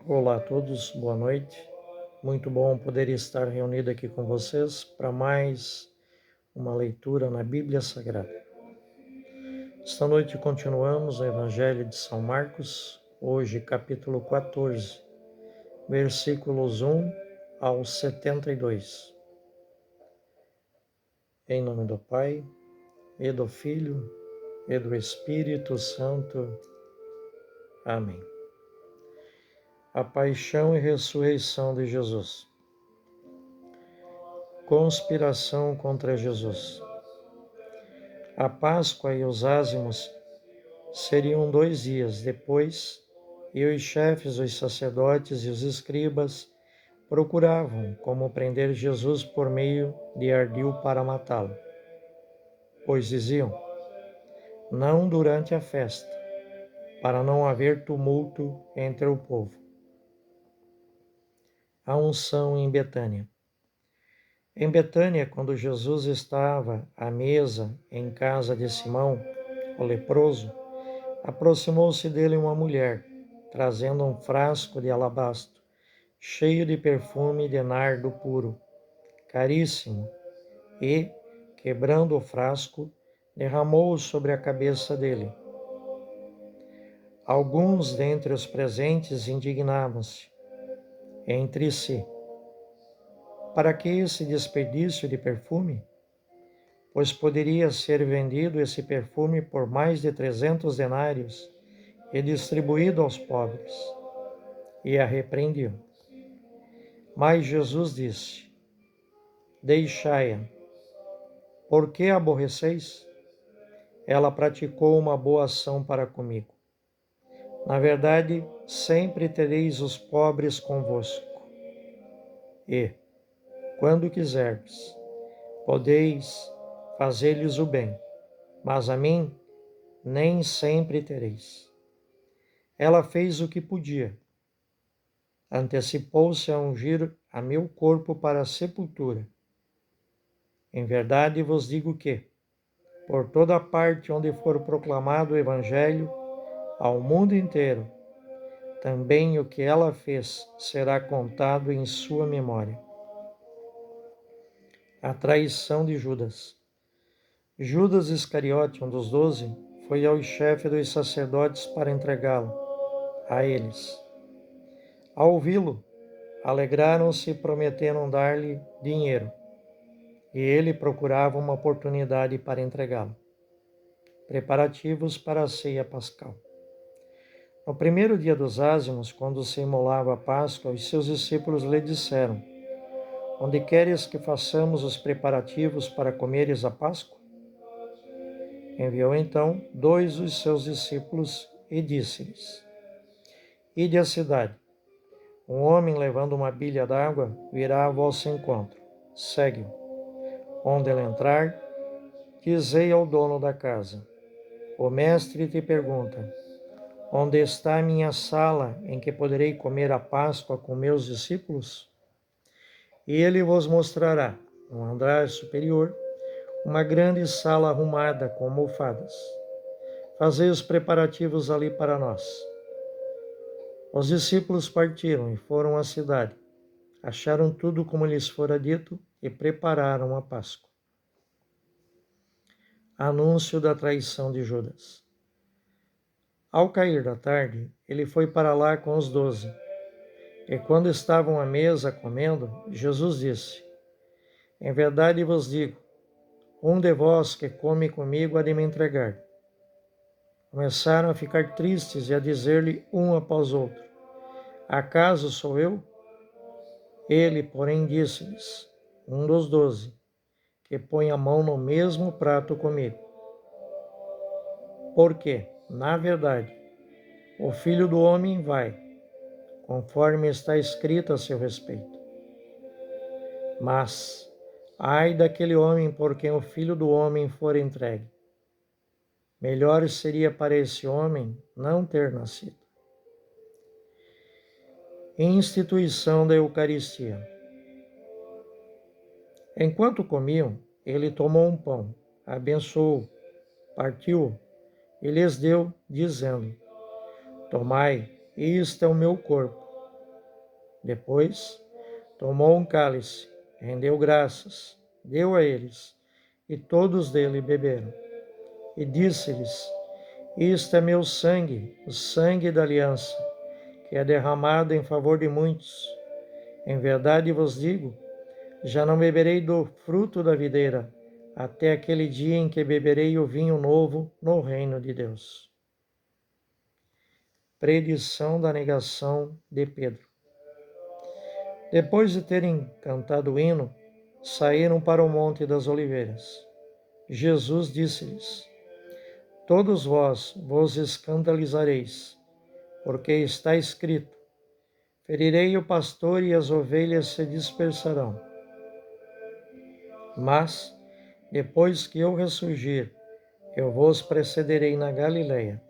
Olá a todos, boa noite. Muito bom poder estar reunido aqui com vocês para mais uma leitura na Bíblia Sagrada. Esta noite continuamos o Evangelho de São Marcos, hoje capítulo 14, versículos 1 ao 72. Em nome do Pai, e do Filho, e do Espírito Santo. Amém. A paixão e ressurreição de Jesus. Conspiração contra Jesus. A Páscoa e os ázimos seriam 2 dias depois, e os chefes, os sacerdotes e os escribas procuravam como prender Jesus por meio de ardil para matá-lo. Pois diziam, não durante a festa, para não haver tumulto entre o povo. A unção em Betânia. Em Betânia, quando Jesus estava à mesa em casa de Simão, o leproso, aproximou-se dele uma mulher, trazendo um frasco de alabastro, cheio de perfume de nardo puro, caríssimo, e, quebrando o frasco, derramou-o sobre a cabeça dele. Alguns dentre os presentes indignavam-se entre si. Para que esse desperdício de perfume? Pois poderia ser vendido esse perfume por mais de 300 denários e distribuído aos pobres. E a repreendiam. Mas Jesus disse, deixai-a. Por que a aborreceis? Ela praticou uma boa ação para comigo. Na verdade, sempre tereis os pobres convosco. E, quando quiserdes, podeis fazer-lhes o bem, mas a mim nem sempre tereis. Ela fez o que podia. Antecipou-se a ungir a meu corpo para a sepultura. Em verdade vos digo que, por toda parte onde for proclamado o Evangelho, ao mundo inteiro, também o que ela fez será contado em sua memória. A traição de Judas. Judas Iscariote, um dos 12, foi ao chefe dos sacerdotes para entregá-lo a eles. Ao ouvi-lo, alegraram-se e prometeram dar-lhe dinheiro, e ele procurava uma oportunidade para entregá-lo. Preparativos para a ceia pascal. No primeiro dia dos ázimos, quando se imolava a Páscoa, os seus discípulos lhe disseram, onde queres que façamos os preparativos para comeres a Páscoa? Enviou então 2 dos seus discípulos e disse-lhes, ide à cidade. Um homem levando uma bilha d'água virá ao vosso encontro. Segue-o. Onde ele entrar, dizei ao dono da casa, o mestre te pergunta, onde está a minha sala em que poderei comer a Páscoa com meus discípulos? E ele vos mostrará, no andar superior, uma grande sala arrumada com almofadas. Fazei os preparativos ali para nós. Os discípulos partiram e foram à cidade. Acharam tudo como lhes fora dito e prepararam a Páscoa. Anúncio da traição de Judas. Ao cair da tarde, ele foi para lá com os 12. E quando estavam à mesa comendo, Jesus disse, em verdade vos digo, um de vós que come comigo há de me entregar. Começaram a ficar tristes e a dizer-lhe um após outro, acaso sou eu? Ele, porém, disse-lhes, um dos 12, que põe a mão no mesmo prato comigo. Porque, na verdade, o Filho do Homem vai, conforme está escrito a seu respeito. Mas, ai daquele homem por quem o Filho do Homem for entregue. Melhor seria para esse homem não ter nascido. Instituição da Eucaristia. Enquanto comiam, ele tomou um pão, abençoou, partiu e lhes deu, dizendo, tomai, isto é o meu corpo. Depois, tomou um cálice, rendeu graças, deu a eles, e todos dele beberam. E disse-lhes: Isto é meu sangue, o sangue da aliança, que é derramado em favor de muitos. Em verdade vos digo, já não beberei do fruto da videira, até aquele dia em que beberei o vinho novo no reino de Deus. Predição da negação de Pedro. Depois de terem cantado o hino, saíram para o Monte das Oliveiras. Jesus disse-lhes: Todos vos escandalizareis, porque está escrito: Ferirei o pastor e as ovelhas se dispersarão. Mas, depois que eu ressurgir, eu vos precederei na Galileia.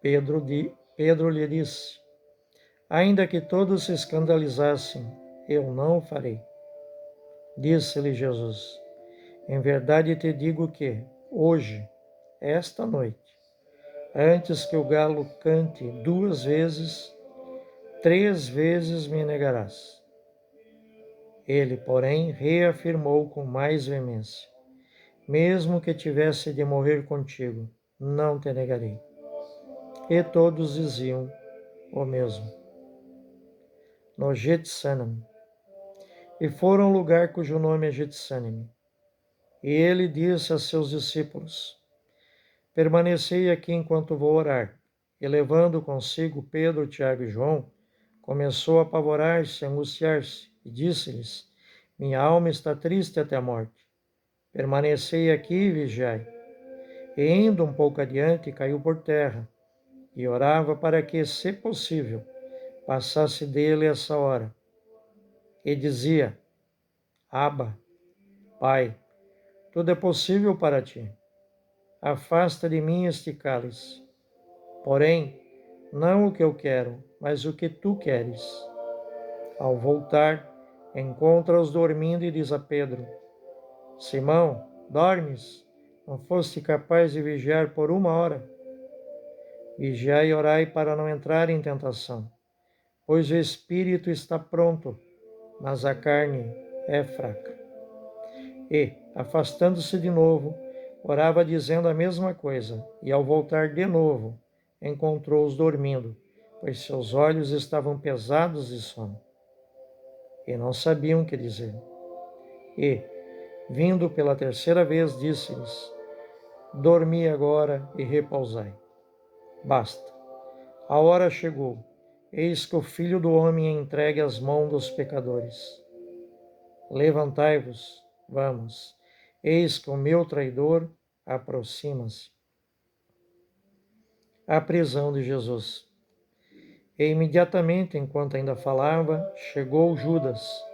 Pedro lhe disse: Ainda que todos se escandalizassem, eu não o farei. Disse-lhe Jesus: Em verdade te digo que, hoje, esta noite, antes que o galo cante 2 vezes, 3 vezes me negarás. Ele, porém, reafirmou com mais veemência: Mesmo que tivesse de morrer contigo, não te negarei. E todos diziam o mesmo. No Getsêmani. E foram ao lugar cujo nome é Getsêmani. E ele disse a seus discípulos: Permanecei aqui enquanto vou orar. E levando consigo Pedro, Tiago e João, começou a apavorar-se, a angustiar-se, e disse-lhes: Minha alma está triste até a morte. Permanecei aqui e vigiai. E indo um pouco adiante, caiu por terra, e orava para que, se possível, passasse dele essa hora. E dizia: Abba, Pai, tudo é possível para ti. Afasta de mim este cálice. Porém, não o que eu quero, mas o que tu queres. Ao voltar, encontra-os dormindo e diz a Pedro: Simão, dormes? Não foste capaz de vigiar por 1 hora? Vigiai e orai para não entrar em tentação, pois o espírito está pronto, mas a carne é fraca. E, afastando-se de novo, orava dizendo a mesma coisa, e ao voltar de novo, encontrou-os dormindo, pois seus olhos estavam pesados de sono, e não sabiam o que dizer. E, vindo pela 3ª vez, disse-lhes: Dormi agora e repousai. Basta. A hora chegou. Eis que o Filho do Homem é entregue às mãos dos pecadores. Levantai-vos, vamos. Eis que o meu traidor aproxima-se. A prisão de Jesus. E imediatamente, enquanto ainda falava, chegou Judas,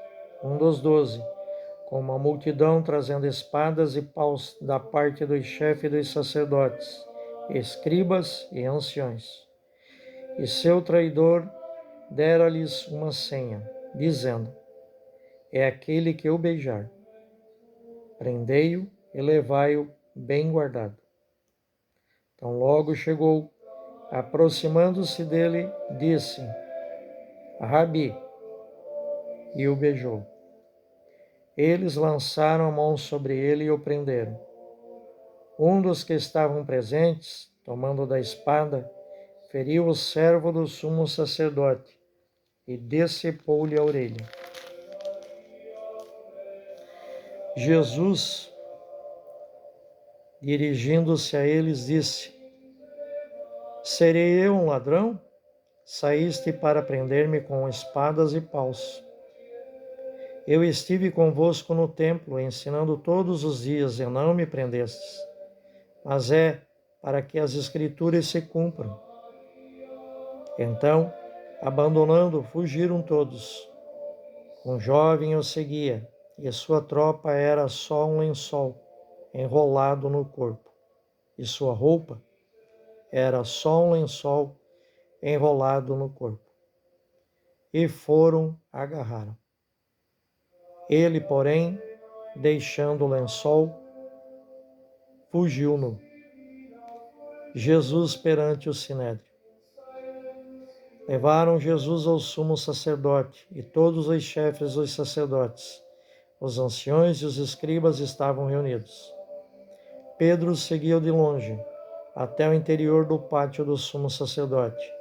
um dos 12, com uma multidão trazendo espadas e paus da parte dos chefes dos sacerdotes, escribas e anciões. E seu traidor dera-lhes uma senha, dizendo: É aquele que eu beijar. Prendei-o e levai-o bem guardado. Então logo chegou, aproximando-se dele, disse: Rabi, e o beijou. Eles lançaram a mão sobre ele e o prenderam. Um dos que estavam presentes, tomando da espada, feriu o servo do sumo sacerdote e decepou-lhe a orelha. Jesus, dirigindo-se a eles, disse: Serei eu um ladrão? Saíste para prender-me com espadas e paus. Eu estive convosco no templo, ensinando todos os dias, e não me prendestes. Mas é para que as Escrituras se cumpram. Então, abandonando, fugiram todos. Um jovem o seguia, e sua tropa era só um lençol enrolado no corpo, e sua roupa era só um lençol enrolado no corpo. E foram agarraram. Ele, porém, deixando o lençol, fugiu nu. Jesus perante o Sinédrio. Levaram Jesus ao sumo sacerdote, e todos os chefes dos sacerdotes, os anciões e os escribas estavam reunidos. Pedro seguiu de longe, até o interior do pátio do sumo sacerdote,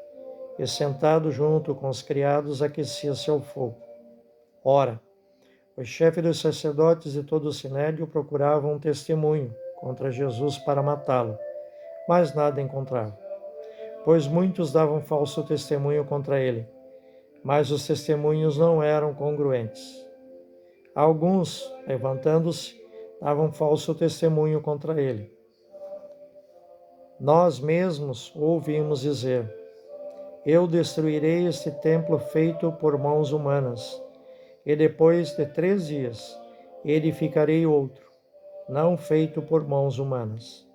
e sentado junto com os criados aquecia-se ao fogo. Ora, o chefe dos sacerdotes e todo o sinédrio procuravam um testemunho contra Jesus para matá-lo, mas nada encontravam, pois muitos davam falso testemunho contra ele, mas os testemunhos não eram congruentes. Alguns, levantando-se, davam falso testemunho contra ele. Nós mesmos ouvimos dizer: eu destruirei este templo feito por mãos humanas, e depois de 3 dias edificarei outro, não feito por mãos humanas.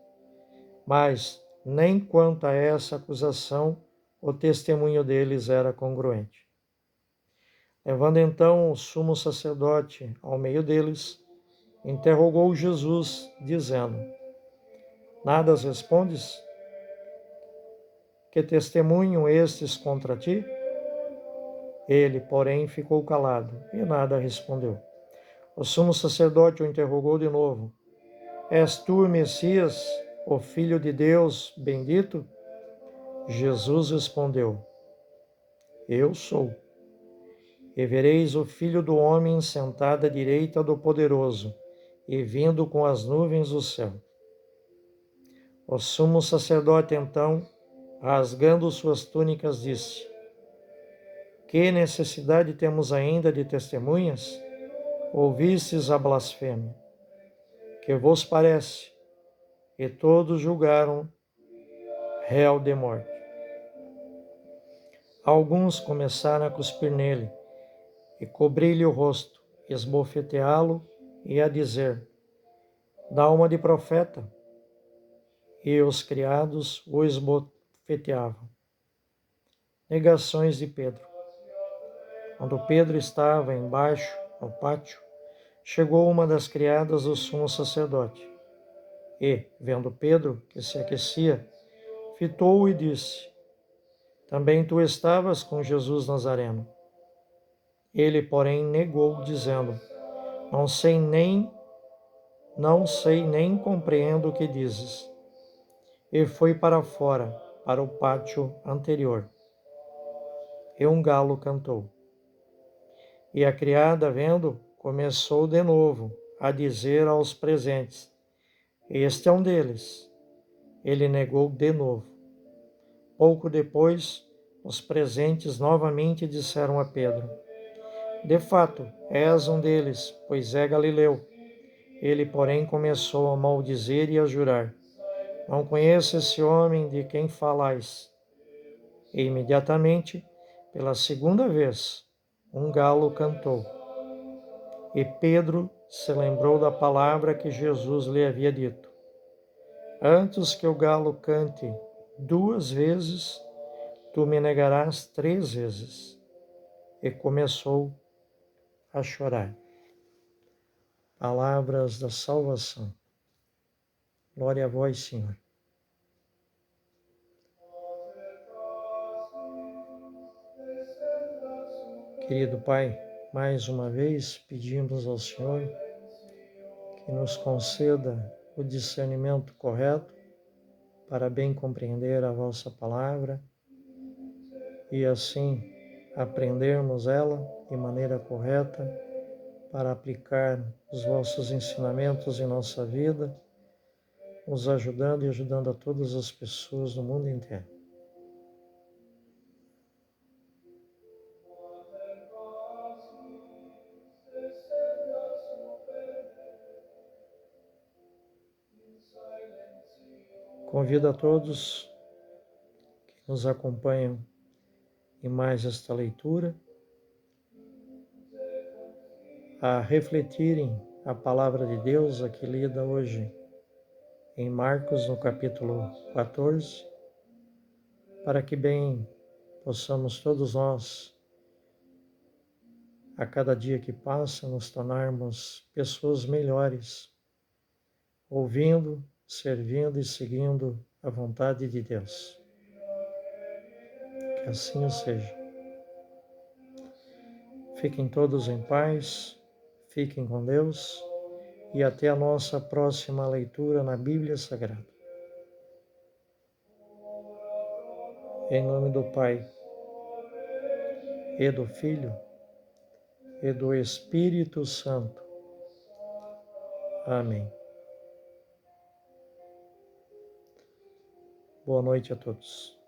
Mas, nem quanto a essa acusação, o testemunho deles era congruente. Levando então o sumo sacerdote ao meio deles, interrogou Jesus, dizendo: nada respondes? Que testemunho estes contra ti? Ele, porém, ficou calado e nada respondeu. O sumo sacerdote o interrogou de novo: és tu o Messias, o Filho de Deus bendito? Jesus respondeu: eu sou. E vereis o Filho do Homem sentado à direita do Poderoso e vindo com as nuvens do céu. O sumo sacerdote, então, rasgando suas túnicas, disse: que necessidade temos ainda de testemunhas? Ouvistes a blasfêmia. Que vos parece? E todos julgaram réu de morte. Alguns começaram a cuspir nele, e cobrir-lhe o rosto, esbofeteá-lo e a dizer: dá uma de profeta. E os criados o esbofeteavam. Negações de Pedro. Quando Pedro estava embaixo, no pátio, chegou uma das criadas do sumo sacerdote. E, vendo Pedro, que se aquecia, fitou-o e disse: também tu estavas com Jesus Nazareno. Ele, porém, negou, dizendo: não sei nem compreendo o que dizes. E foi para fora, para o pátio anterior. E um galo cantou. E a criada, vendo, começou de novo a dizer aos presentes: este é um deles. Ele negou de novo. Pouco depois, os presentes novamente disseram a Pedro: de fato, és um deles, pois é galileu. Ele, porém, começou a maldizer e a jurar: não conheço esse homem de quem falais. E imediatamente, pela segunda vez, um galo cantou. E Pedro se lembrou da palavra que Jesus lhe havia dito: antes que o galo cante 2 vezes, tu me negarás 3 vezes. E começou a chorar. Palavras da salvação. Glória a vós, Senhor. Querido Pai, mais uma vez pedimos ao Senhor que nos conceda o discernimento correto para bem compreender a vossa palavra e assim aprendermos ela de maneira correta para aplicar os vossos ensinamentos em nossa vida, nos ajudando e ajudando a todas as pessoas do mundo inteiro. Convido a todos que nos acompanham em mais esta leitura a refletirem a palavra de Deus aqui lida hoje em Marcos, no capítulo 14, para que bem possamos todos nós, a cada dia que passa, nos tornarmos pessoas melhores, ouvindo, servindo e seguindo a vontade de Deus. Que assim seja. Fiquem todos em paz, fiquem com Deus e até a nossa próxima leitura na Bíblia Sagrada. Em nome do Pai, e do Filho, e do Espírito Santo. Amém. Boa noite a todos.